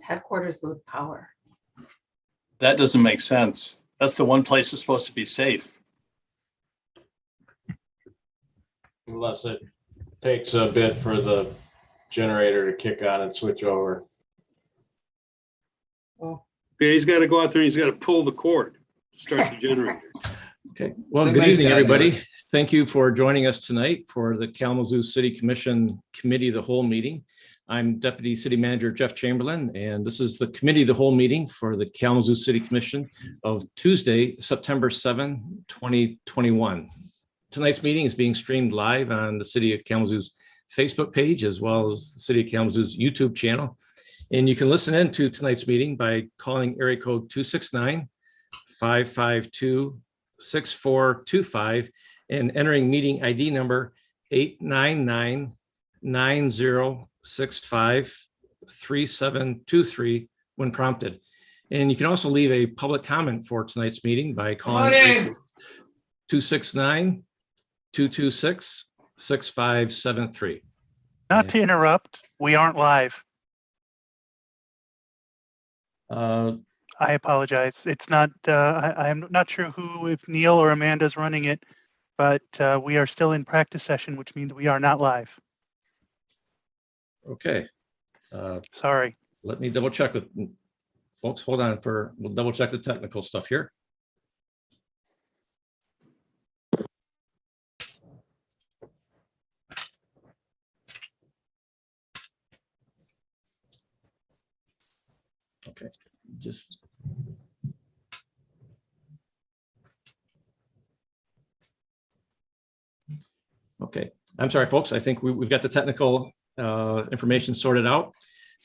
headquarters lose power? That doesn't make sense. That's the one place that's supposed to be safe. Unless it takes a bit for the generator to kick on and switch over. Well, Yeah, he's got to go out there and he's got to pull the cord to start the generator. Okay, well, good Somebody's evening, gotta do everybody. it. Thank you for joining us tonight for the Kalamazoo City Commission Committee of the Whole meeting. I'm Deputy City Manager Jeff Chamberlain, and this is the Committee of the Whole meeting for the Kalamazoo City Commission of Tuesday, September 7, 2021. Tonight's meeting is being streamed live on the City of Kalamazoo's Facebook page, as well as the City of Kalamazoo's YouTube channel. And you can listen in to tonight's meeting by calling area code 269-552-6425 and entering meeting ID number 899-9065-3723 when prompted. And you can also leave a public comment for tonight's meeting by calling 269-226-6573. Not to interrupt, we aren't live. I apologize. It's not, I'm not sure who, if Neil or Amanda's running it, but we are still in practice session, which means we are not live. Okay. Sorry. Let me double check with folks. Hold on we'll double check the technical stuff here. Okay, just. Okay, I'm sorry, folks. I think we've got the technical information sorted out.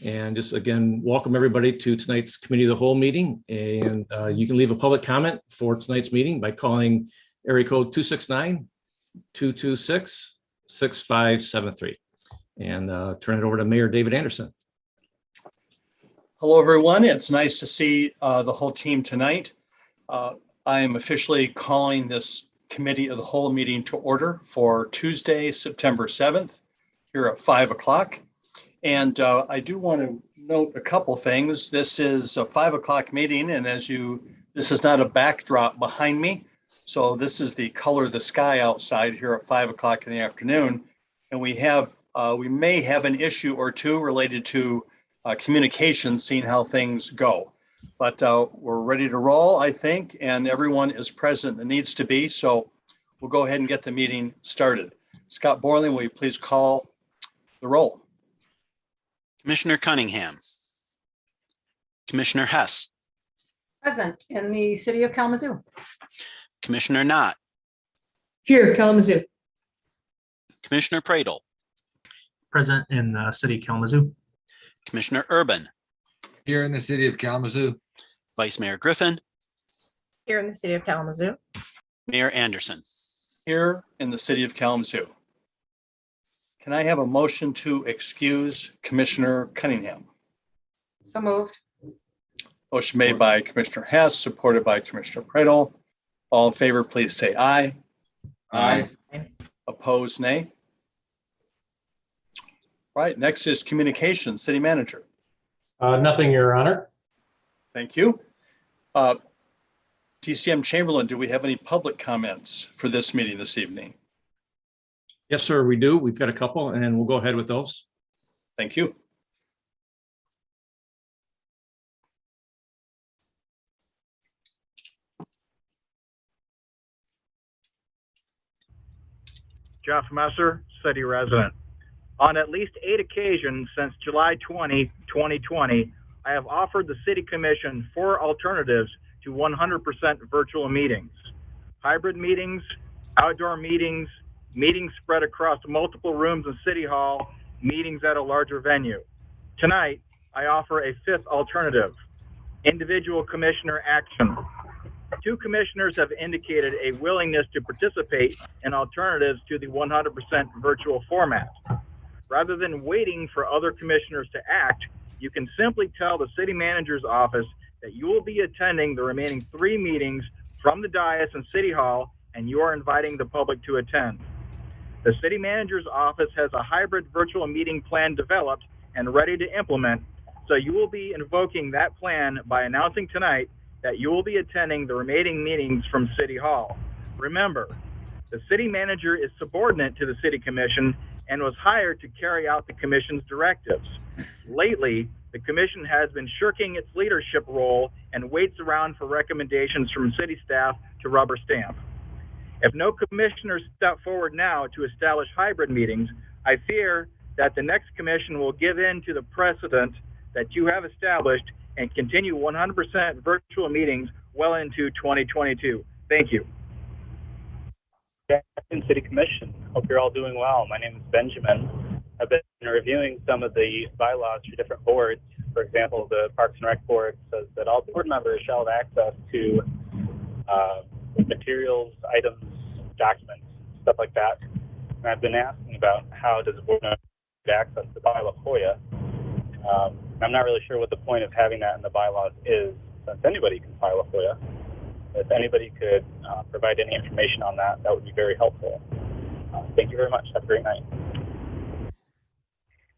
And just again, welcome everybody to tonight's Committee of the Whole meeting. And you can leave a public comment for tonight's meeting by calling area code 269-226-6573. And turn it over to Mayor David Anderson. Hello, everyone. It's nice to see the whole team tonight. I am officially calling this Committee of the Whole meeting to order for Tuesday, September 7th, here at 5 o'clock. And I do want to note a couple things. This is a 5 o'clock meeting, and this is not a backdrop behind me. So this is the color of the sky outside here at 5 o'clock in the afternoon. And we may have an issue or two related to communication, seeing how things go. But we're ready to roll, I think, and everyone is present that needs to be. So we'll go ahead and get the meeting started. Scott Borling, will you please call the roll? Commissioner Cunningham. Commissioner Hess. Present in the City of Kalamazoo. Commissioner Knott. Here, Kalamazoo. Commissioner Pradle. Present in the City of Kalamazoo. Commissioner Urban. Here in the city of Kalamazoo. Vice Mayor Griffin. Here in the City of Kalamazoo. Mayor Anderson. Here in the City of Kalamazoo. Can I have a motion to excuse Commissioner Cunningham? So moved. Motion made by Commissioner Hess, supported by Commissioner Pradle. All in favor, please say aye. Aye. Opposed, nay. Right, next is communications, City Manager. Nothing, Your Honor. Thank you. TCM Chamberlain, do we have any public comments for this meeting this evening? Yes, sir, we do. We've got a couple, and we'll go ahead with those. Thank you. Jeff Messer, city resident. On at least 8 occasions since July 20, 2020, I have offered the City Commission 4 alternatives to 100% virtual meetings. Hybrid meetings, outdoor meetings, meetings spread across multiple rooms in City Hall, meetings at a larger venue. Tonight, I offer a 5th alternative, individual commissioner action. 2 commissioners have indicated a willingness to participate in alternatives to the 100% virtual format. Rather than waiting for other commissioners to act, you can simply tell the city manager's office that you will be attending the remaining 3 meetings from the dais in City Hall, and you are inviting the public to attend. The city manager's office has a hybrid virtual meeting plan developed and ready to implement, So you will be invoking that plan by announcing tonight that you will be attending the remaining meetings from City Hall. Remember, the city manager is subordinate to the city commission and was hired to carry out the commission's directives. Lately, the commission has been shirking its leadership role and waits around for recommendations from city staff to rubber stamp. If no commissioners step forward now to establish hybrid meetings, I fear that the next commission will give in to the precedent that you have established and continue 100% virtual meetings well into 2022. Thank you. City Commission. Hope you're all doing well. My name is Benjamin. I've been reviewing some of the bylaws for different boards. For example, the Parks and Rec Board says that all board members shall have access to materials, items, documents, stuff like that. And I've been asking about how does a board member get access to bylaw FOIA. I'm not really sure what the point of having that in the bylaws is, since anybody can file a FOIA. If anybody could provide any information on that, that would be very helpful. Thank you very much. Have a great night.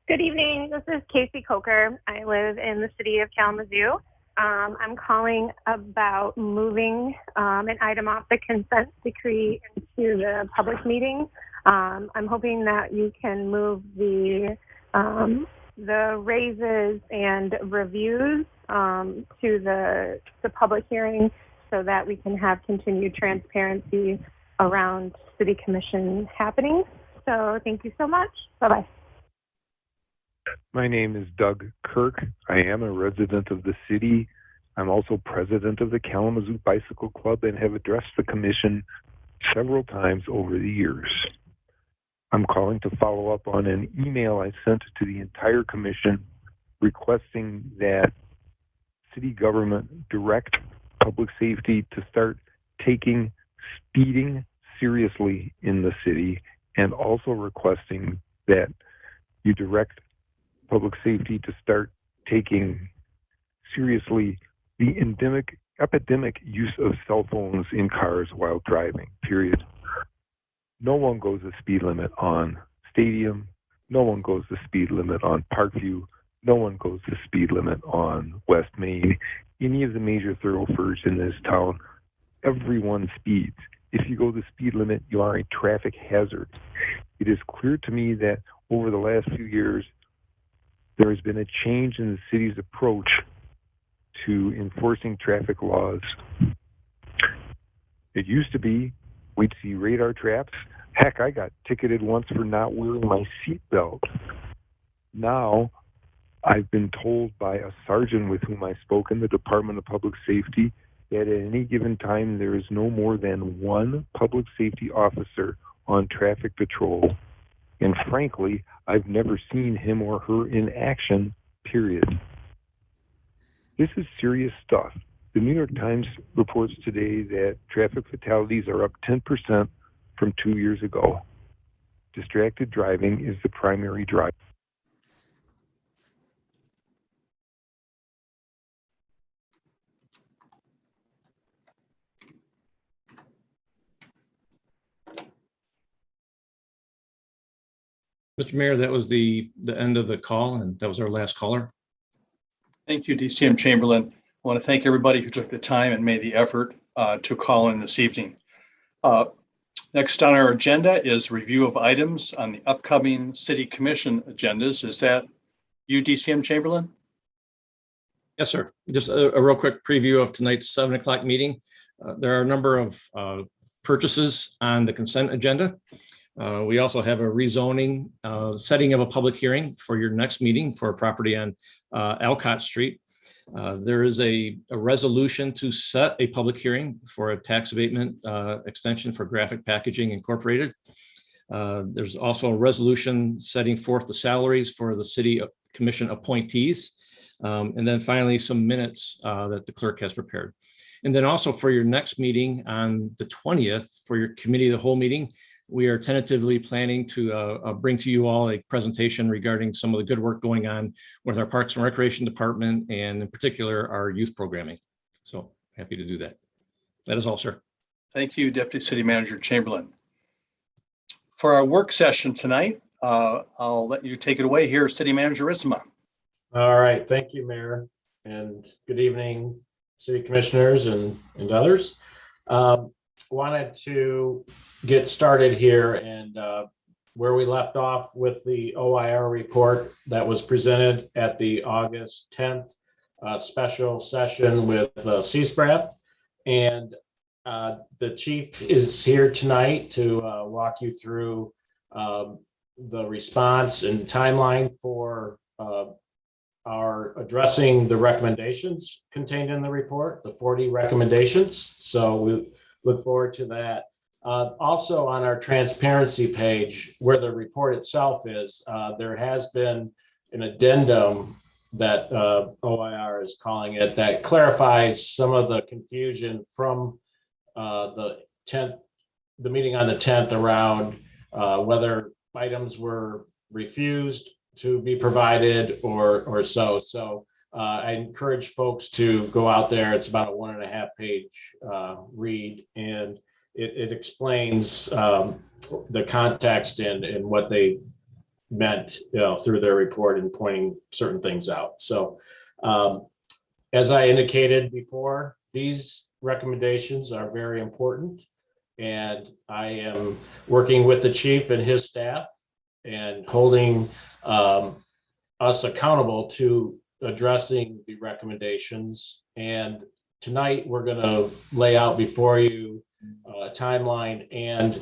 Good evening. This is Casey Coker. I live in the city of Kalamazoo. I'm calling about moving an item off the consent decree into the public meeting. I'm hoping that you can move the raises and reviews to the public hearing so that we can have continued transparency around city commission happenings. So thank you so much. Bye-bye. My name is Doug Kirk. I am a resident of the city. I'm also president of the Kalamazoo Bicycle Club and have addressed the commission several times over the years. I'm calling to follow up on an email I sent to the entire commission requesting that city government direct public safety to start taking speeding seriously in the city, and also requesting that you direct public safety to start taking seriously the epidemic use of cell phones in cars while driving, period. No one goes the speed limit on Stadium. No one goes the speed limit on Parkview. No one goes the speed limit on West Main. Any of the major thoroughfares in this town, everyone speeds. If you go the speed limit, you are a traffic hazard. It is clear to me that over the last few years, there has been a change in the city's approach to enforcing traffic laws. It used to be we'd see radar traps. Heck, I got ticketed once for not wearing my seatbelt. Now, I've been told by a sergeant with whom I spoke in the Department of Public Safety that at any given time there is no more than one public safety officer on traffic patrol. And frankly, I've never seen him or her in action, period. This is serious stuff. The New York Times reports today that traffic fatalities are up 10% from 2 years ago. Distracted driving is the primary driver. Mr. Mayor, that was the end of the call, and that was our last caller. Thank you, DCM Chamberlain. I want to thank everybody who took the time and made the effort to call in this evening. Next on our agenda is review of items on the upcoming city commission agendas. Is that you, DCM Chamberlain? Yes, sir. Just a real quick preview of tonight's 7 o'clock meeting. There are a number of purchases on the consent agenda. We also have a rezoning, setting of a public hearing for your next meeting for a property on Alcott Street. There is a resolution to set a public hearing for a tax abatement extension for Graphic Packaging Incorporated. There's also a resolution setting forth the salaries for the city commission appointees. And then finally, some minutes that the clerk has prepared. And then also for your next meeting on the 20th, for your committee of the whole meeting, we are tentatively planning to bring to you all a presentation regarding some of the good work going on with our Parks and Recreation Department, and in particular, our youth programming. So happy to do that. That is all, sir. Thank you, Deputy City Manager Chamberlain. For our work session tonight, I'll let you take it away here, City Manager Isma. All right, thank you, Mayor, and good evening, city commissioners and others. Wanted to get started here and where we left off with the OIR report that was presented at the August 10th special session with CSPRAP. And the chief is here tonight to walk you through the response and timeline for are addressing the recommendations contained in the report, the 40 recommendations. So we look forward to that. Also on our transparency page where the report itself is, there has been an addendum that OIR is calling it that clarifies some of the confusion from the meeting on the 10th around whether items were refused to be provided or so. So I encourage folks to go out there. It's about a 1.5 page read, and it explains the context and what they meant, through their report and pointing certain things out. So as I indicated before, these recommendations are very important, and I am working with the chief and his staff and holding us accountable to addressing the recommendations. And tonight we're going to lay out before you a timeline and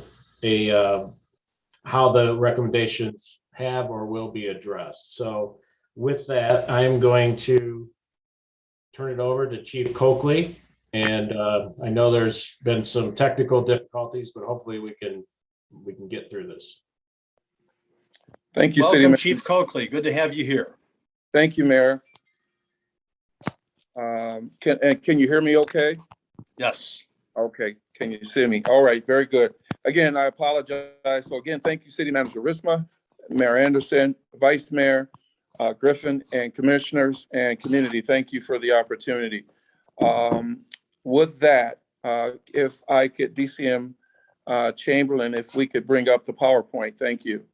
how the recommendations have or will be addressed. So with that, I'm going to turn it over to Chief Coakley. And I know there's been some technical difficulties, but hopefully we can get through this. Thank you, Welcome, City Chief Coakley. Good to have you here. Thank you, Mayor. Can you hear me okay? Yes. Okay. Can you see me? All right. Very good. Again, I apologize. So again, thank you, City Manager Risma, Mayor Anderson, Vice Mayor Griffin, and commissioners and community. Thank you for the opportunity. With that, if I could, DCM Chamberlain, if we could bring up the PowerPoint. Thank you.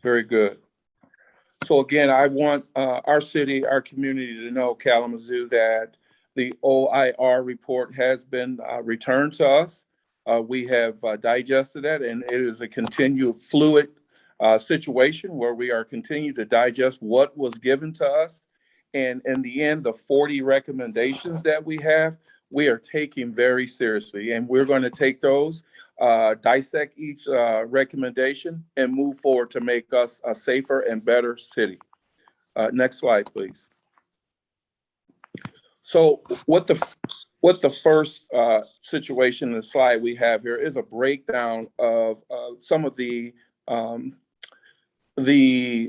Very good. So again, I want our city, our community to know, Kalamazoo, that the OIR report has been returned to us. We have digested that, and it is a continued fluid situation where we are continuing to digest what was given to us. And in the end, the 40 recommendations that we have, we are taking very seriously, and we're going to take those, dissect each recommendation, and move forward to make us a safer and better city. Next slide, please. So what the first situation in the slide we have here is a breakdown of some of the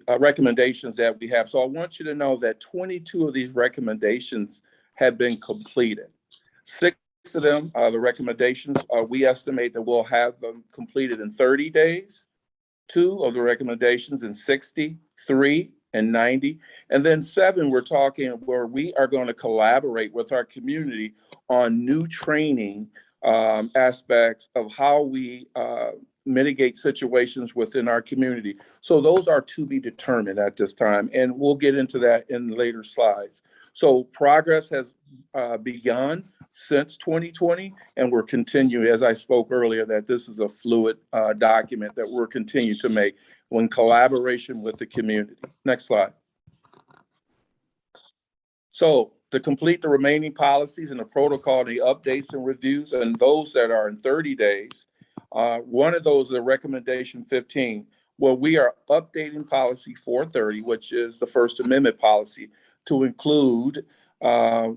recommendations that we have. So I want you to know that 22 of these recommendations have been completed. 6 of them, the recommendations, we estimate that we'll have them completed in 30 days. 2 of the recommendations in 60, 3 in 90, and then 7 we're talking where we are going to collaborate with our community on new training aspects of how we mitigate situations within our community. So those are to be determined at this time, and we'll get into that in later slides. So progress has begun since 2020, and we're continuing, as I spoke earlier, that this is a fluid document that we're continuing to make in collaboration with the community. Next slide. So to complete the remaining policies and the protocol, the updates and reviews, and those that are in 30 days, one of those is the recommendation 15, where we are updating policy 430, which is the First Amendment policy, to include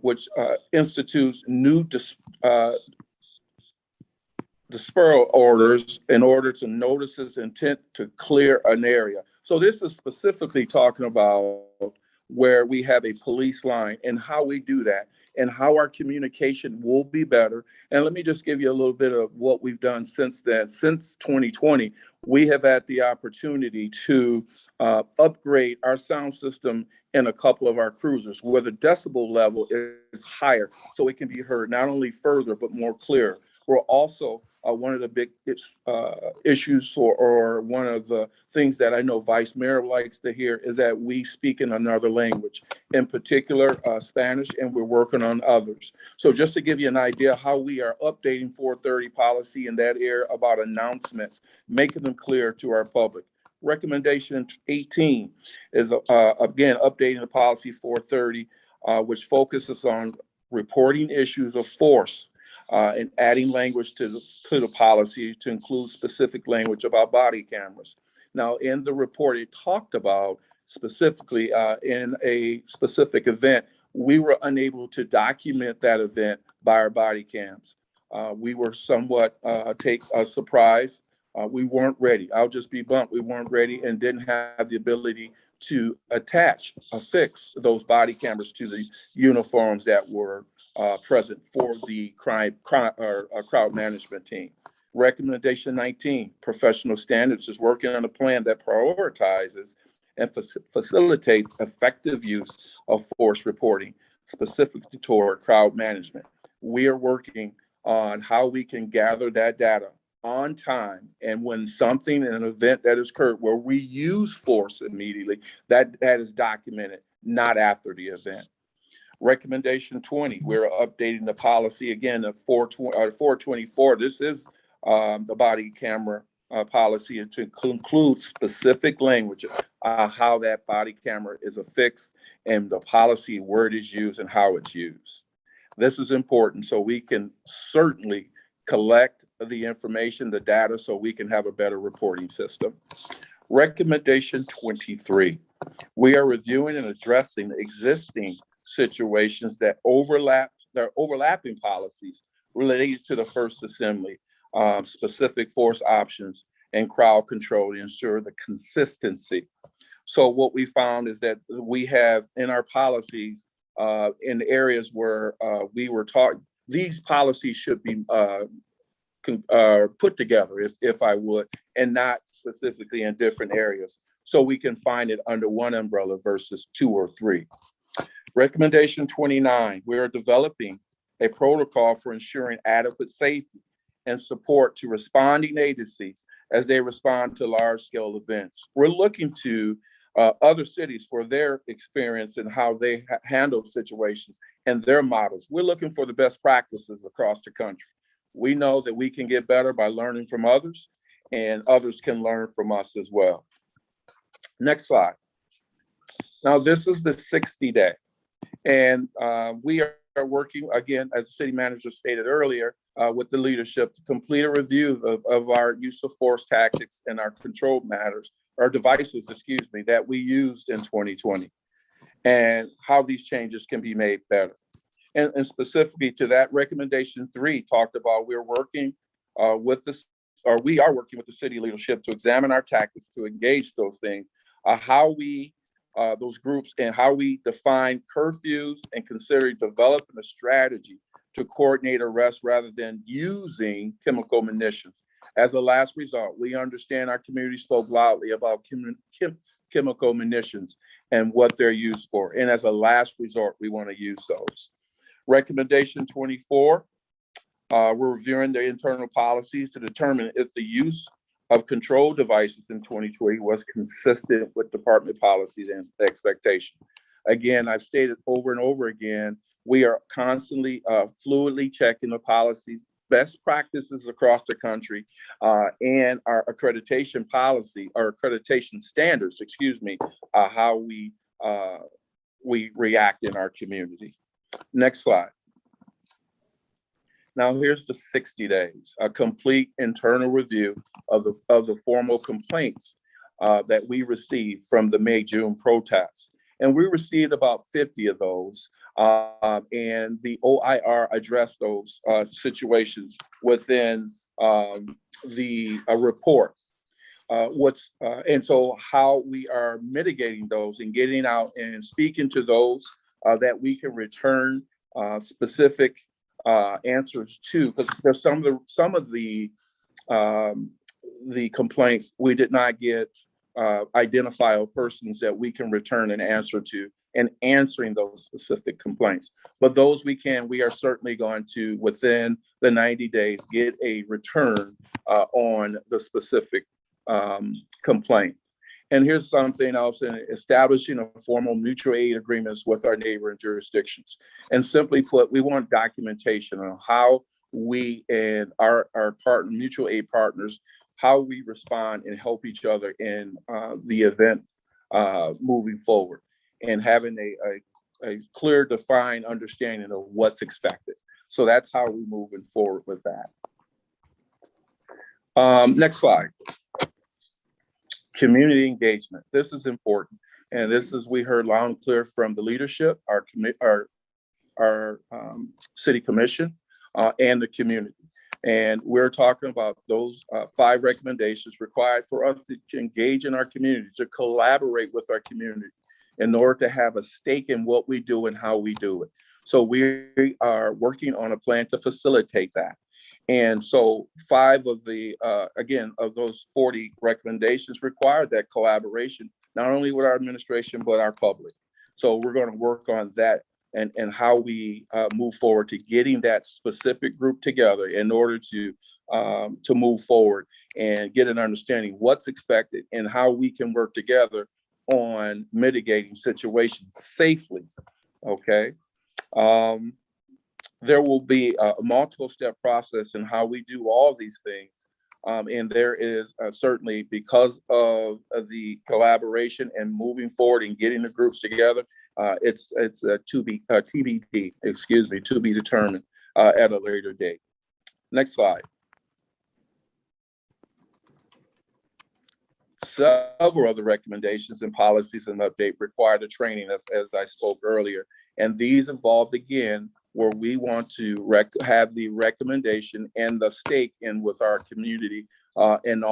which institutes new deferral orders in order to notices intent to clear an area. So this is specifically talking about where we have a police line and how we do that and how our communication will be better. And let me just give you a little bit of what we've done since then. Since 2020, we have had the opportunity to upgrade our sound system in a couple of our cruisers where the decibel level is higher so it can be heard not only further but more clear. We're also one of the big issues or one of the things that I know Vice Mayor likes to hear is that we speak in another language, in particular Spanish, and we're working on others. So just to give you an idea how we are updating 430 policy in that area about announcements, making them clear to our public. Recommendation 18 is, again, updating the policy 430, which focuses on reporting issues of force and adding language to the policy to include specific language about body cameras. Now, in the report, it talked about specifically in a specific event, we were unable to document that event by our body cams. We were somewhat surprised. We weren't ready. I'll just be blunt. We weren't ready and didn't have the ability to affix those body cameras to the uniforms that were present for the crowd management team. Recommendation 19, professional standards, is working on a plan that prioritizes and facilitates effective use of force reporting, specifically toward crowd management. We are working on how we can gather that data on time, and when something in an event that has occurred where we use force immediately, that is documented, not after the event. Recommendation 20, we're updating the policy again of 424. This is the body camera policy to include specific language, how that body camera is affixed and the policy, where it is used and how it's used. This is important so we can certainly collect the information, the data, so we can have a better reporting system. Recommendation 23, we are reviewing and addressing existing situations that overlapping policies related to the First Assembly, specific force options and crowd control to ensure the consistency. So what we found is that we have in our policies in areas where we were taught these policies should be put together, if I would, and not specifically in different areas, so we can find it under one umbrella versus 2 or 3. Recommendation 29, we are developing a protocol for ensuring adequate safety and support to responding agencies as they respond to large-scale events. We're looking to other cities for their experience and how they handle situations and their models. We're looking for the best practices across the country. We know that we can get better by learning from others, and others can learn from us as well. Next slide. Now, this is the 60-day, and we are working, again, as the city manager stated earlier, with the leadership to complete a review of our use of force tactics and our control matters, or devices, excuse me, that we used in 2020, and how these changes can be made better. And specifically to that, recommendation 3 talked about we are working with the city leadership to examine our tactics to engage those things, how we, those groups, and how we define curfews and consider developing a strategy to coordinate arrests rather than using chemical munitions. As a last result, we understand our community spoke loudly about chemical munitions and what they're used for. And as a last resort, we want to use those. Recommendation 24, we're reviewing the internal policies to determine if the use of control devices in 2020 was consistent with department policies and expectations. Again, I've stated over and over again, we are constantly fluidly checking the policies, best practices across the country, and our accreditation policy, or accreditation standards, excuse me, how we react in our community. Next slide. Now here's the 60 days, a complete internal review of the formal complaints that we received from the May-June protests. And we received about 50 of those, and the OIR addressed those situations within the report. And so how we are mitigating those and getting out and speaking to those that we can return specific answers to, because there's some of the complaints we did not get identifiable persons that we can return an answer to and answering those specific complaints. But those we are certainly going to, within the 90 days, get a return on the specific complaint. And here's something else: in establishing a formal mutual aid agreements with our neighboring jurisdictions. And simply put, we want documentation on how we and our partner, mutual aid partners, how we respond and help each other in the event moving forward, and having a clear, defined understanding of what's expected. So that's how we're moving forward with that. Next slide. Community engagement. This is important. And this is, we heard loud and clear from the leadership, our city commission, and the community. And we're talking about those 5 recommendations required for us to engage in our community, to collaborate with our community in order to have a stake in what we do and how we do it. So we are working on a plan to facilitate that. And so 5 of the, again, of those 40 recommendations require that collaboration, not only with our administration, but our public. So we're going to work on that and how we move forward to getting that specific group together in order to move forward and get an understanding what's expected and how we can work together on mitigating situations safely. Okay. There will be a multiple step process in how we do all these things. And there is certainly, because of the collaboration and moving forward and getting the groups together, it's TBD, excuse me, to be determined at a later date. Next slide. Several other recommendations and policies and update require the training, as I spoke earlier. And these involved, again, where we want to have the recommendation and the stake in with our community and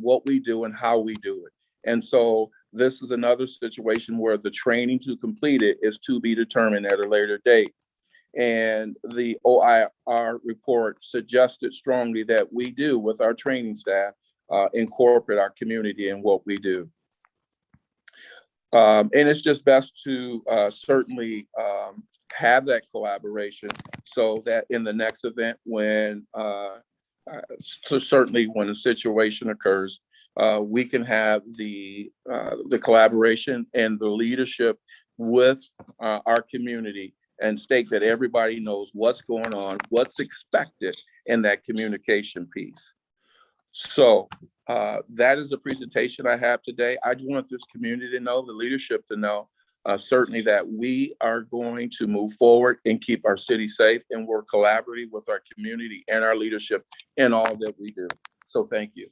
what we do and how we do it. And so this is another situation where the training to complete it is to be determined at a later date. And the OIR report suggested strongly that we do, with our training staff, incorporate our community in what we do. And it's just best to certainly have that collaboration, so that in the next event, when certainly when a situation occurs, we can have the collaboration and the leadership with our community, and state that everybody knows what's going on, what's expected in that communication piece. So that is the presentation I have today. I just want this community to know, the leadership to know, certainly that we are going to move forward and keep our city safe, and work collaboratively with our community and our leadership in all that we do. So thank you.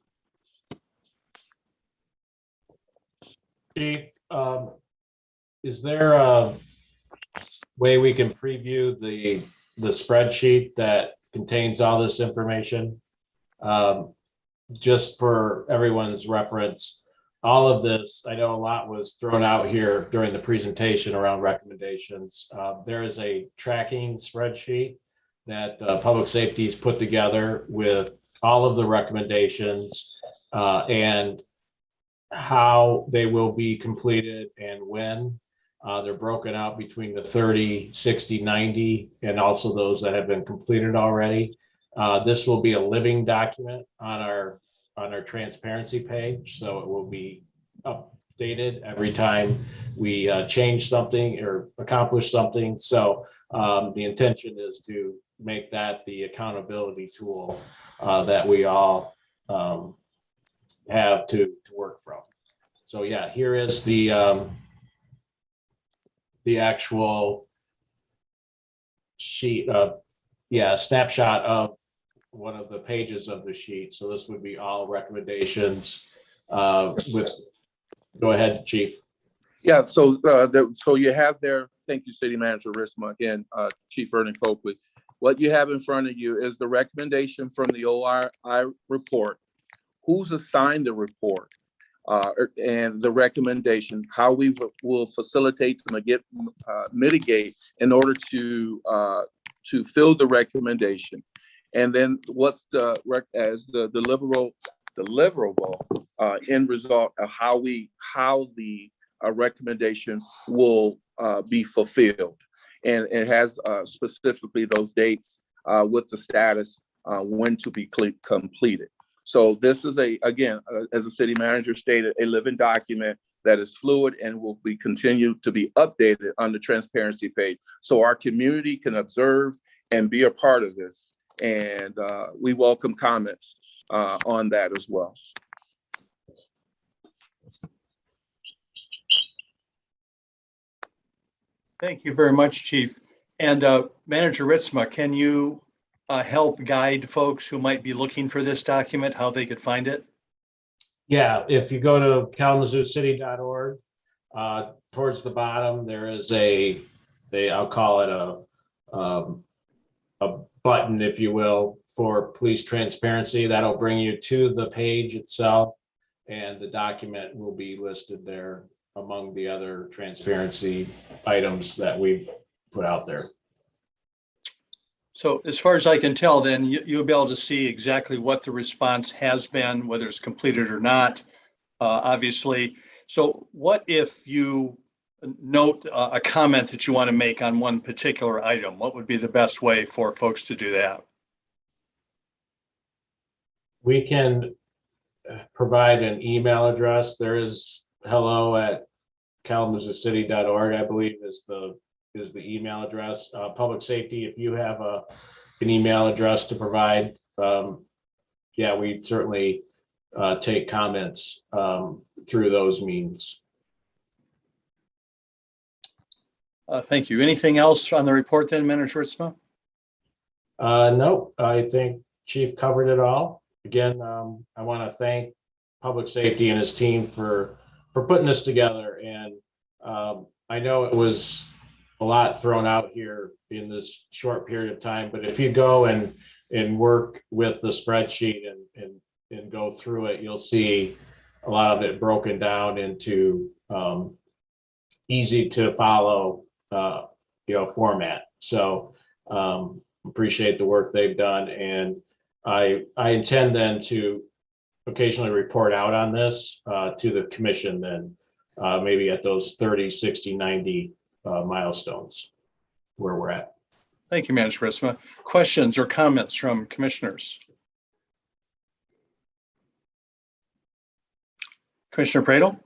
Chief, is there a way we can preview the spreadsheet that contains all this information? Just for everyone's reference, all of this, I know a lot was thrown out here during the presentation around recommendations. There is a tracking spreadsheet that Public Safety's put together with all of the recommendations and how they will be completed and when. They're broken out between the 30, 60, 90, and also those that have been completed already. This will be a living document on our transparency page, so it will be updated every time we change something or accomplish something. So the intention is to make that the accountability tool that we all have to work from. So yeah, here is the actual sheet of, snapshot of one of the pages of the sheet. So this would be all recommendations go ahead, Chief. Yeah, so so you have there, thank you, City Manager Risma, again, Chief Vernon Coakley. What you have in front of you is the recommendation from the OIR report, who's assigned the report, and the recommendation, how we will facilitate them to mitigate in order to fill the recommendation. And then what's the deliverable end result of how the recommendation will be fulfilled. And it has specifically those dates with the status when to be completed. So this is again, as the city manager stated, a living document that is fluid and will be continued to be updated on the transparency page. So our community can observe and be a part of this. And we welcome comments on that as well. Thank you very much, Chief. And Manager Ritzma, can you help guide folks who might be looking for this document, how they could find it? Yeah, if you go to kalamazooCity.org, towards the bottom, there is I'll call it a button, if you will, for police transparency. That'll bring you to the page itself, and the document will be listed there among the other transparency items that we've put out there. So as far as I can tell, then you'll be able to see exactly what the response has been, whether it's completed or not, obviously. So what if you note a comment that you want to make on one particular item? What would be the best way for folks to do that? We can provide an email address. There is hello@kalamazooCity.org, I believe is the email address. Public safety, if you have an email address to provide, yeah, we certainly take comments through those means. Thank you. Anything else on the report then, Manager Ritzma? No, I think Chief covered it all. Again, I want to thank Public Safety and his team for putting this together. And I know it was a lot thrown out here in this short period of time, but if you go and work with the spreadsheet and go through it, you'll see a lot of it broken down into easy to follow format. So appreciate the work they've done, and I intend then to occasionally report out on this to the commission then maybe at those 30, 60, 90 milestones where we're at. Thank you, Manager Ritzma. Questions or comments from commissioners? Commissioner Pradel?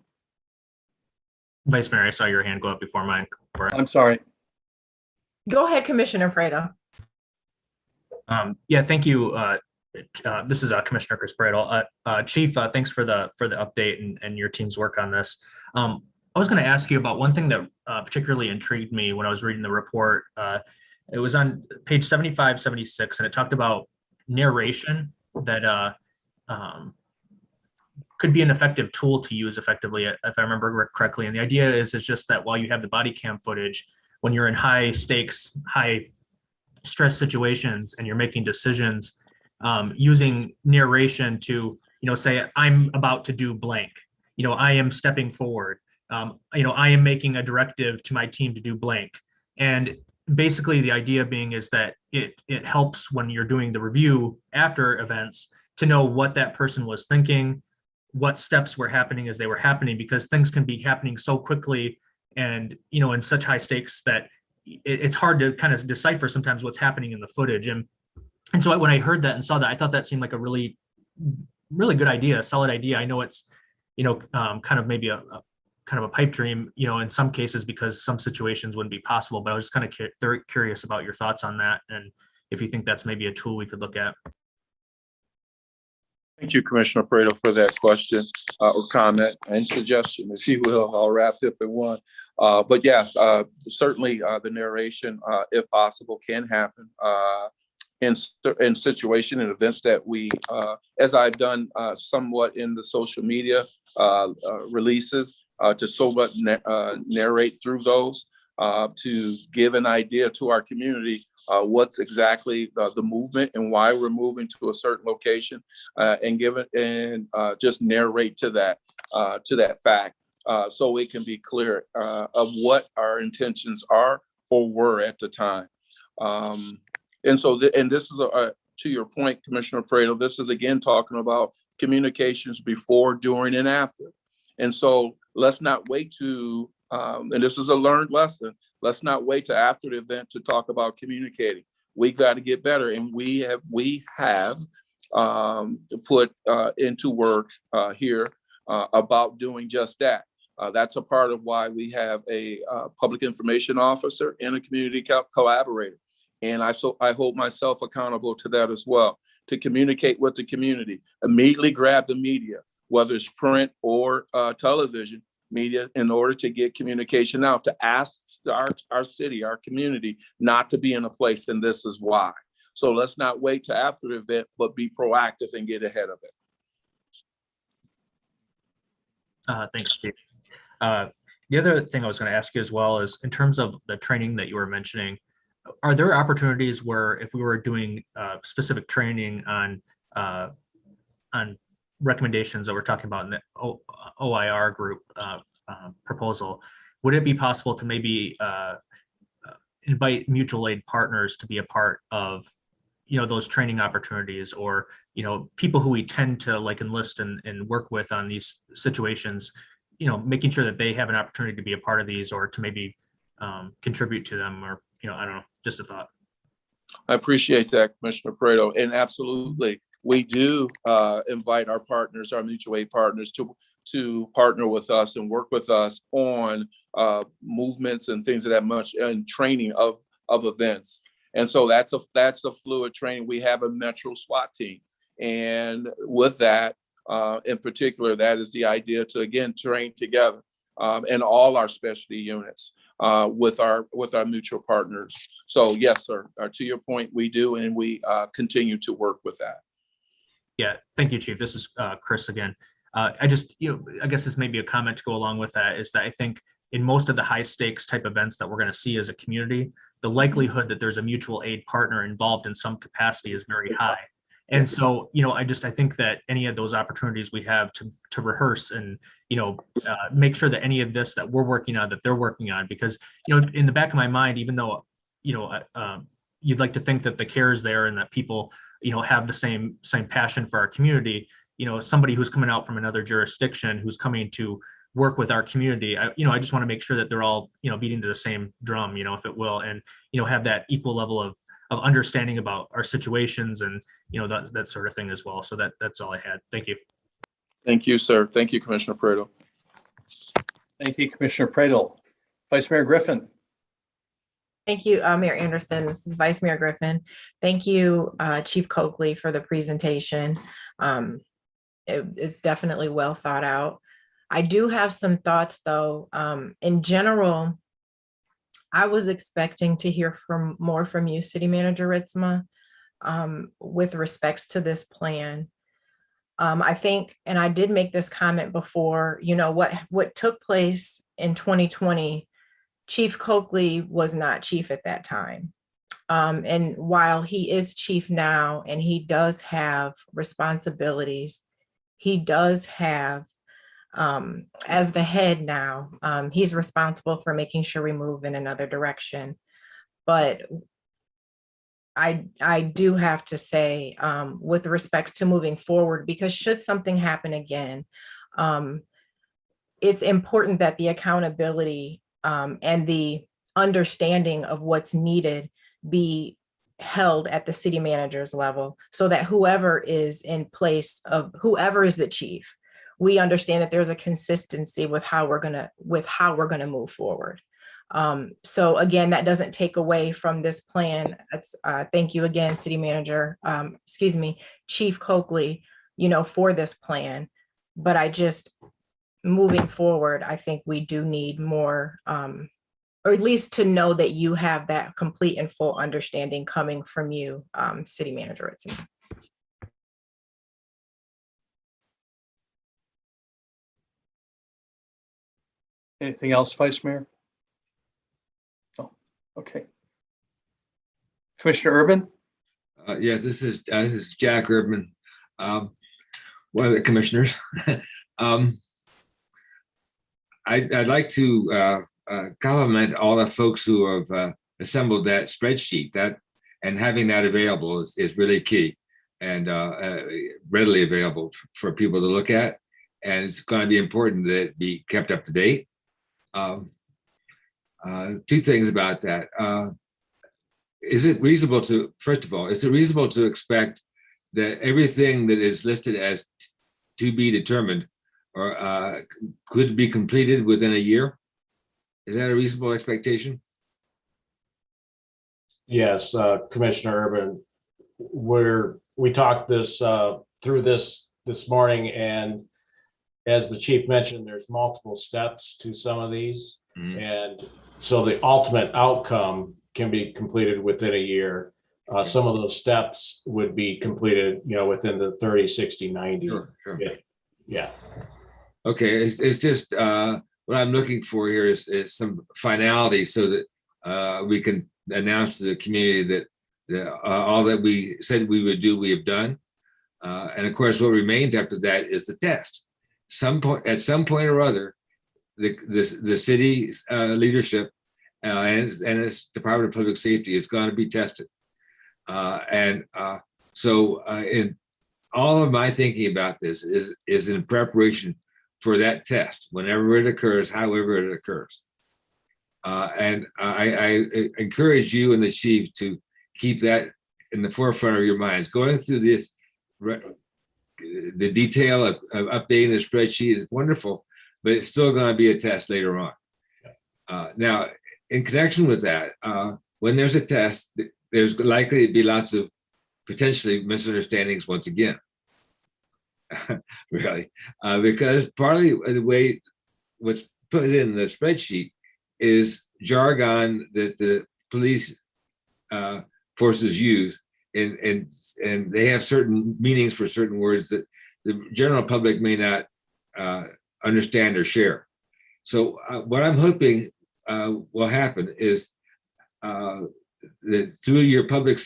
Vice Mayor, I saw your hand go up before mine. I'm sorry. Go ahead, Commissioner Freda. Yeah, thank you. This is Commissioner Chris Bradle. Chief, thanks for the update and your team's work on this. I was going to ask you about one thing that particularly intrigued me when I was reading the report. It was on page 75, 76, and it talked about narration that could be an effective tool to use effectively, if I remember correctly. And the idea is just that while you have the body cam footage, when you're in high stakes, high stress situations and you're making decisions, using narration to, say, I'm about to do blank, I am stepping forward, I am making a directive to my team to do blank. And basically the idea being is that it helps when you're doing the review after events to know what that person was thinking, what steps were happening as they were happening, because things can be happening so quickly and, in such high stakes that it's hard to kind of decipher sometimes what's happening in the footage. And so when I heard that and saw that, I thought that seemed like a really, really good idea, a solid idea. I know it's, kind of maybe a kind of a pipe dream, in some cases, because some situations wouldn't be possible, but I was just kind of curious about your thoughts on that. And if you think that's maybe a tool we could look at. Thank you, Commissioner Prado, for that question or comment and suggestion, if you will, all wrapped up in one. But yes, certainly the narration, if possible, can happen in situation and events that we, as I've done somewhat in the social media releases, to somewhat narrate through those to give an idea to our community what's exactly the movement and why we're moving to a certain location, and give it and just narrate to that fact, so it can be clear of what our intentions are or were at the time. And so, and this is to your point, Commissioner Prado, this is again talking about communications before, during, and after. And so let's not wait to And this is a learned lesson. Let's not wait till after the event to talk about communicating. We got to get better, and we have put into work here about doing just that. That's a part of why we have a public information officer and a community collaborator. And I hold myself accountable to that as well, to communicate with the community, immediately grab the media, whether it's print or television media, in order to get communication out, to ask our city, our community, not to be in a place, and this is why. So let's not wait till after the event, but be proactive and get ahead of it. Thanks, Steve. The other thing I was going to ask you as well is, in terms of the training that you were mentioning, are there opportunities where, if we were doing specific training on recommendations that we're talking about in the OIR group proposal, would it be possible to maybe invite mutual aid partners to be a part of, those training opportunities, or, people who we tend to enlist and work with on these situations, making sure that they have an opportunity to be a part of these, or to maybe contribute to them, or, I don't know, just a thought. I appreciate that, Commissioner Pareto. And absolutely, we do invite our partners, our mutual aid partners, to partner with us and work with us on movements and things of that much, and training of events. And so that's a fluid training. We have a Metro SWAT team. And with that, in particular, that is the idea to, again, train together in all our specialty units with our mutual partners. So yes, sir, to your point, we do, and we continue to work with that. Yeah, thank you, Chief. This is Chris again. I just, I guess this may be a comment to go along with that, is that I think in most of the high stakes type events that we're going to see as a community, the likelihood that there's a mutual aid partner involved in some capacity is very high. And so, I think that any of those opportunities we have to rehearse and, make sure that any of this that we're working on, that they're working on, because, in the back of my mind, even though, you'd like to think that the care is there and that people, have the same passion for our community, somebody who's coming out from another jurisdiction, who's coming to work with our community, I just want to make sure that they're all, beating to the same drum, if it will, and, have that equal level of understanding about our situations and, that sort of thing as well. So that's all I had. Thank you. Thank you, sir. Thank you, Commissioner Pareto. Thank you, Commissioner Pareto. Vice Mayor Griffin. Thank you, Mayor Anderson. This is Vice Mayor Griffin. Thank you, Chief Coakley, for the presentation. It's definitely well thought out. I do have some thoughts, though. In general, I was expecting to hear more from you, City Manager Ritzma, with respects to this plan. I think, and I did make this comment before, what took place in 2020, Chief Coakley was not chief at that time. And while he is chief now, and he does have responsibilities, he does have, as the head now, he's responsible for making sure we move in another direction. But I do have to say, with respects to moving forward, because should something happen again, it's important that the accountability and the understanding of what's needed be held at the city manager's level, so that whoever is in place of whoever is the chief, we understand that there's a consistency with how we're gonna move forward. So again, that doesn't take away from this plan. Thank you again, City Manager, Chief Coakley, for this plan. But I just, moving forward, I think we do need more, or at least to know that you have that complete and full understanding coming from you, City Manager Ritzman. Anything else, Vice Mayor? No. Okay. Commissioner Urban? Yes, this is Jack Urban, one of the commissioners. I'd like to compliment all the folks who have assembled that spreadsheet. And having that available is really key, and readily available for people to look at. And it's going to be important that it be kept up to date. Two things about that. Is it reasonable to, first of all, is it reasonable to expect that everything that is listed as to be determined or could be completed within a year? Is that a reasonable expectation? Yes, Commissioner Urban, we talked this through this morning, and as the chief mentioned, there's multiple steps to some of these. And so the ultimate outcome can be completed within a year. Some of those steps would be completed, within the 30, 60, 90. Sure. Yeah. Okay, it's just what I'm looking for here is some finality so that we can announce to the community that all that we said we would do, we have done. And of course, what remains after that is the test. At some point or other, the city's leadership and its Department of Public Safety is going to be tested. So in all of my thinking about this is in preparation for that test, whenever it occurs, however it occurs. And I encourage you and the chief to keep that in the forefront of your minds. Going through this, the detail of updating the spreadsheet is wonderful, but it's still going to be a test later on. Now, in connection with that, when there's a test, there's likely to be lots of potentially misunderstandings once again. Really, because partly the way what's put in the spreadsheet is jargon that the police forces use, and they have certain meanings for certain words that the general public may not understand or share. So what I'm hoping will happen is that through your public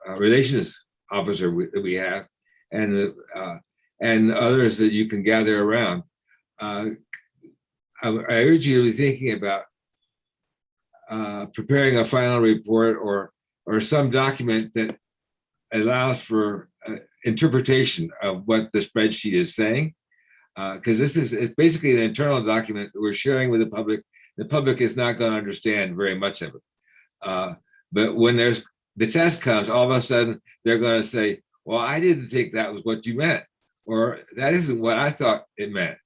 relations officer that we have, and others that you can gather around, I urge you to be thinking about preparing a final report or some document that allows for interpretation of what the spreadsheet is saying, because it's basically an internal document that we're sharing with the public. The public is not going to understand very much of it. But when the test comes, all of a sudden they're going to say, well, I didn't think that was what you meant, or that isn't what I thought it meant.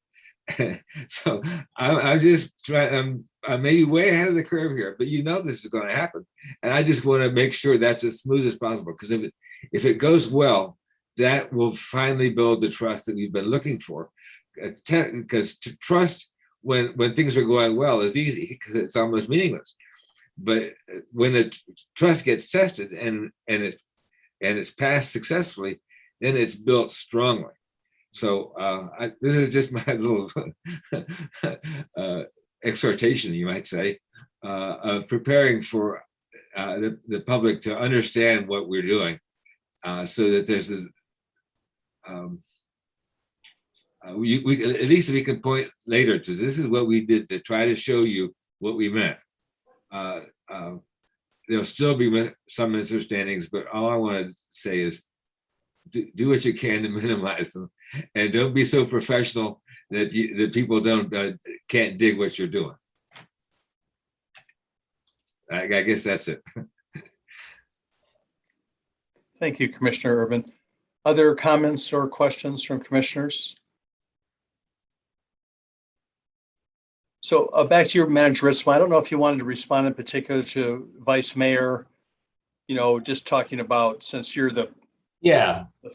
So I'm just trying, I'm maybe way ahead of the curve here, but this is going to happen. And I just want to make sure that's as smooth as possible, because if it goes well, that will finally build the trust that we've been looking for. Because to trust when things are going well is easy, because it's almost meaningless. But when the trust gets tested and it's passed successfully, then it's built strongly. So this is just my little exhortation, you might say, of preparing for the public to understand what we're doing, so that there's this, at least we can point later to this is what we did to try to show you what we meant. There'll still be some misunderstandings, but all I want to say is do what you can to minimize them, and don't be so professional that people can't dig what you're doing. I guess that's it. Thank you, Commissioner Urban. Other comments or questions from commissioners? So back to your managerial, I don't know if you wanted to respond in particular to Vice Mayor, just talking about, since you're the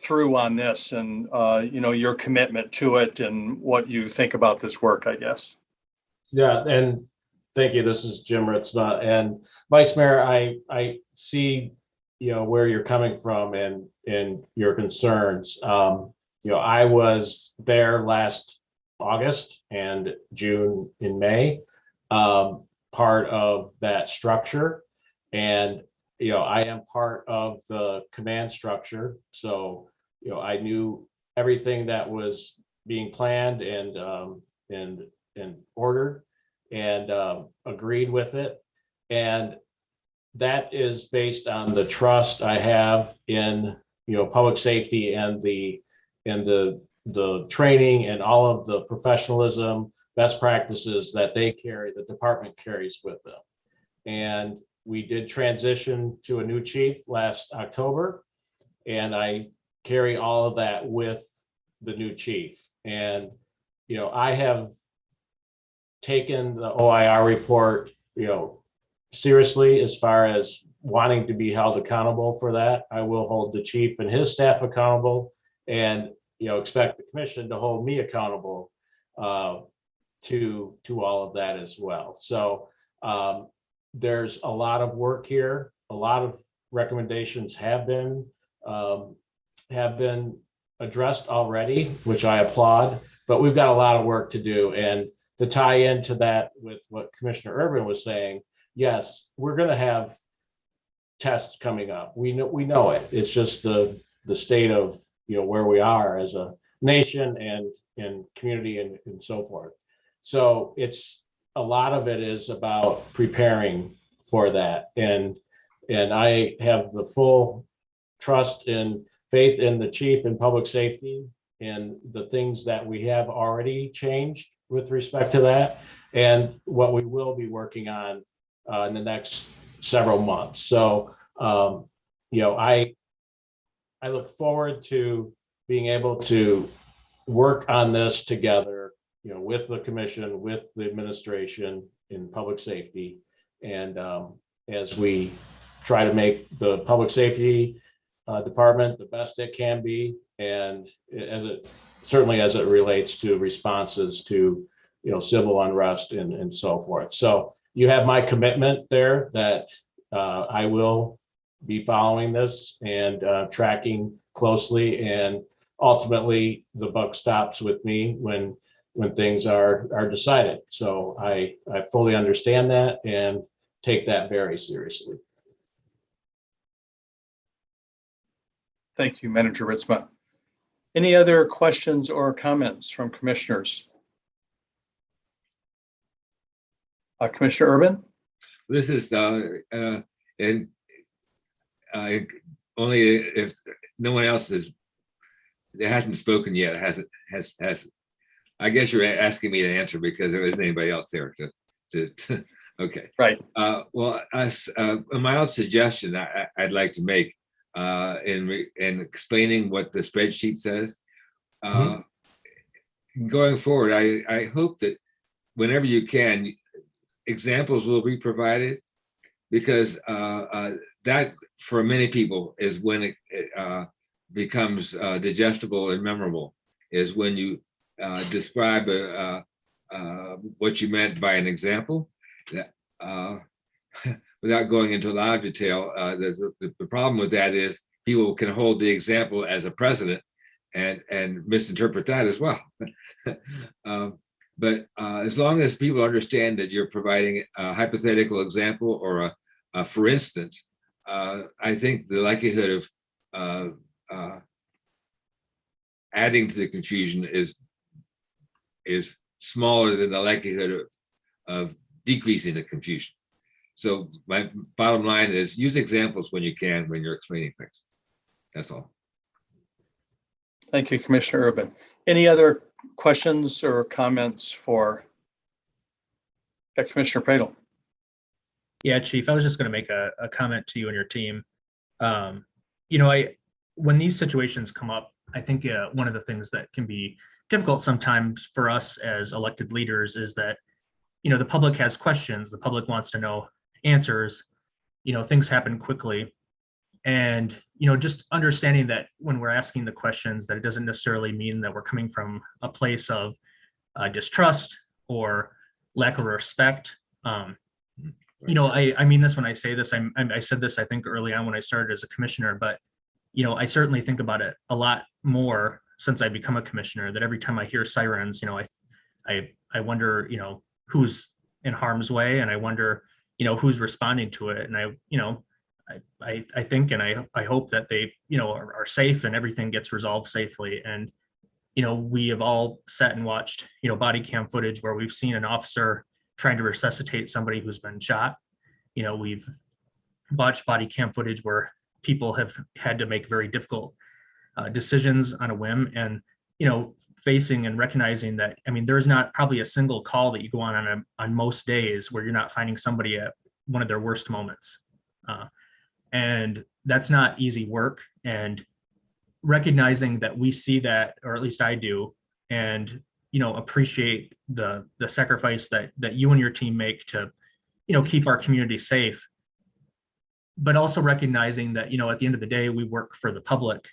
through on this, and your commitment to it and what you think about this work, I guess. Yeah, and thank you. This is Jim Ritzma, and Vice Mayor, I see where you're coming from and your concerns. I was there last August and June in May, part of that structure, and I am part of the command structure, so I knew everything that was being planned and ordered, and agreed with it, and that is based on the trust I have in public safety and the training and all of the professionalism best practices that they carry, the department carries with them. And we did transition to a new chief last October, and I carry all of that with the new chief. And, you know, I have taken the OIR report, you know, seriously as far as wanting to be held accountable for that. I will hold the chief and his staff accountable, and, you know, expect the commission to hold me accountable to all of that as well. So there's a lot of work here. A lot of recommendations have been addressed already, which I applaud, but we've got a lot of work to do. And to tie into that with what Commissioner Urban was saying, yes, we're going to have tests coming up. We know it. It's just the state of, you know, where we are as a nation and community and so forth. So it's a lot of it is about preparing for that. And I have the full trust and faith in the chief and public safety and the things that we have already changed with respect to that, and what we will be working on in the next several months. So, you know, I look forward to being able to work on this together, you know, with the commission, with the administration in public safety, and as we try to make the public safety department the best it can be, and certainly as it relates to responses to, you know, civil unrest and so forth. So you have my commitment there that I will be following this and tracking closely, and ultimately the buck stops with me when things are decided. So I fully understand that and take that very seriously. Thank you, Manager Ritzma. Any other questions or comments from commissioners? Commissioner Urban? This is and only if no one else hasn't spoken yet. Has I guess you're asking me to answer because there isn't anybody else there to okay. Right. Well, a mild suggestion I'd like to make in explaining what the spreadsheet says. Going forward, I hope that whenever you can, examples will be provided, because that for many people is when it becomes digestible and memorable, is when you describe what you meant by an example. Without going into a lot of detail, the problem with that is people can hold the example as a precedent and misinterpret that as well. But as long as people understand that you're providing a hypothetical example or a for instance, I think the likelihood of adding to the confusion is smaller than the likelihood of decreasing the confusion. So my bottom line is use examples when you can, when you're explaining things. That's all. Thank you, Commissioner Urban. Any other questions or comments for Commissioner Pradel? Yeah, Chief, I was just going to make a comment to you and your team. You know, when these situations come up, I think one of the things that can be difficult sometimes for us as elected leaders is that, you know, the public has questions, the public wants to know answers, you know, things happen quickly. And, you know, just understanding that when we're asking the questions, that it doesn't necessarily mean that we're coming from a place of distrust or lack of respect. You know, I mean this when I say this. I said this, I think, early on when I started as a commissioner, but, you know, I certainly think about it a lot more since I become a commissioner, that every time I hear sirens, you know, I wonder, you know, who's in harm's way, and I wonder, you know, who's responding to it. And I think and I hope that they, you know, are safe and everything gets resolved safely. And, you know, we have all sat and watched, you know, body cam footage where we've seen an officer trying to resuscitate somebody who's been shot. You know, we've watched body cam footage where people have had to make very difficult decisions on a whim. And facing and recognizing that, I mean, there's not probably a single call that you go on most days where you're not finding somebody at one of their worst moments. And that's not easy work. And recognizing that we see that, or at least I do, and, appreciate the sacrifice that you and your team make to, keep our community safe. But also recognizing that, at the end of the day, we work for the public,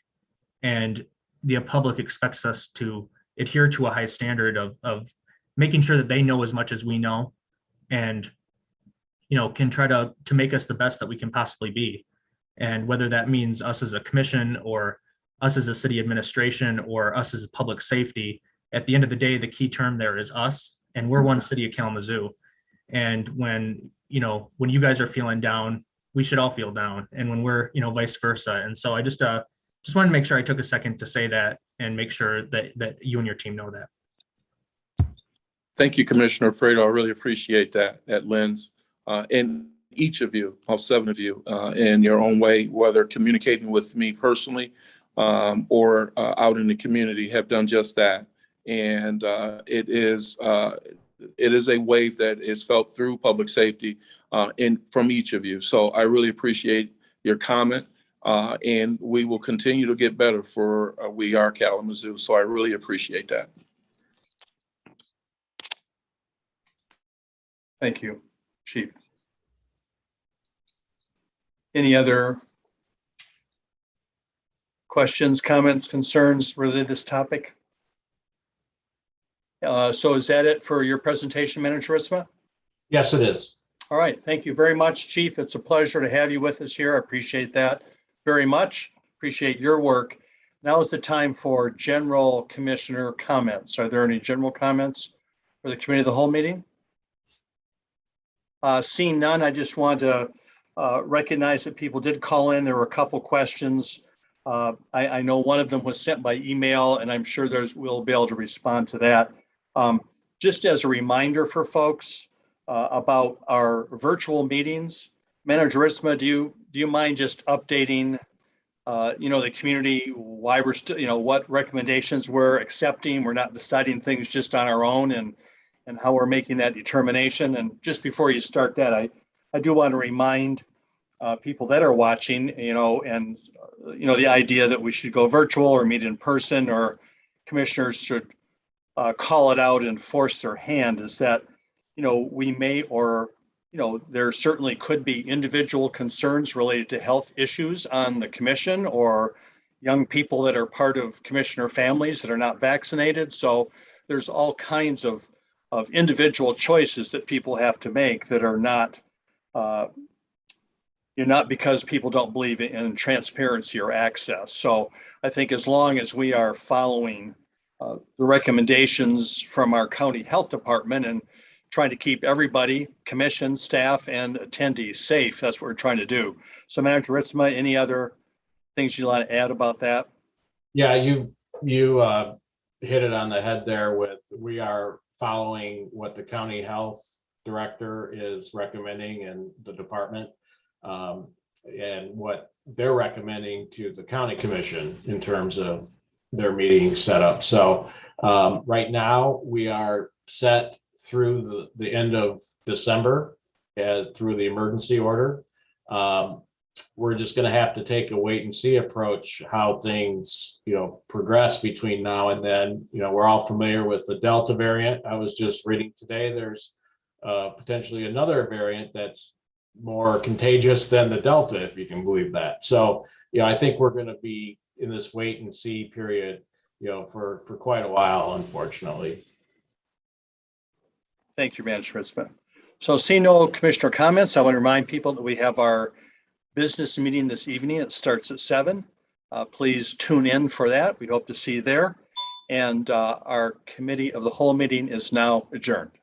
and the public expects us to adhere to a high standard of making sure that they know as much as we know, and can try to make us the best that we can possibly be. And whether that means us as a commission, or us as a city administration, or us as public safety, at the end of the day, the key term there is us, and we're one city of Kalamazoo. And when you guys are feeling down, we should all feel down, and when we're vice versa. And so I just wanted to make sure I took a second to say that, and make sure that you and your team know that. Thank you, Commissioner Prado. I really appreciate that lens. And each of you, all 7 of you, in your own way, whether communicating with me personally or out in the community, have done just that. And it is a wave that is felt through public safety and from each of you. So I really appreciate your comment, and we will continue to get better for We Are Kalamazoo. So I really appreciate that. Thank you, Chief. Any other questions, comments, concerns related to this topic? So is that it for your presentation, Manager Ritzma? Yes, it is. All right, thank you very much, Chief. It's a pleasure to have you with us here. I appreciate that very much. Appreciate your work. Now is the time for general commissioner comments. Are there any general comments for the committee of the whole meeting? Seeing none, I just want to recognize that people did call in. There were a couple questions. I know one of them was sent by email, and I'm sure we'll be able to respond to that. Just as a reminder for folks about our virtual meetings, Manager Ritzma, do you mind just updating the community why we're still, what recommendations we're accepting? We're not deciding things just on our own, and how we're making that determination. And just before you start that, I do want to remind people that are watching, and the idea that we should go virtual or meet in person, or commissioners should call it out and force their hand, is that, we may, or, there certainly could be individual concerns related to health issues on the commission, or young people that are part of commissioner families that are not vaccinated. So there's all kinds of individual choices that people have to make that are not, not because people don't believe in transparency or access. So I think as long as we are following the recommendations from our county health department and trying to keep everybody, commission, staff, and attendees safe, that's what we're trying to do. So Manager Ritzma, any other things you'd like to add about that? Yeah, you hit it on the head there with, we are following what the county health director is recommending in the department, and what they're recommending to the county commission in terms of their meeting setup. So right now we are set through the end of December through the emergency order. We're just going to have to take a wait and see approach how things, progress between now and then. We're all familiar with the Delta variant. I was just reading today, there's potentially another variant that's more contagious than the Delta, if you can believe that. So, I think we're going to be in this wait and see period, for quite a while, unfortunately. Thank you, Manager Ritzma. So seeing no commissioner comments, I want to remind people that we have our business meeting this evening. It starts at 7. Please tune in for that. We hope to see you there. And our committee of the whole meeting is now adjourned.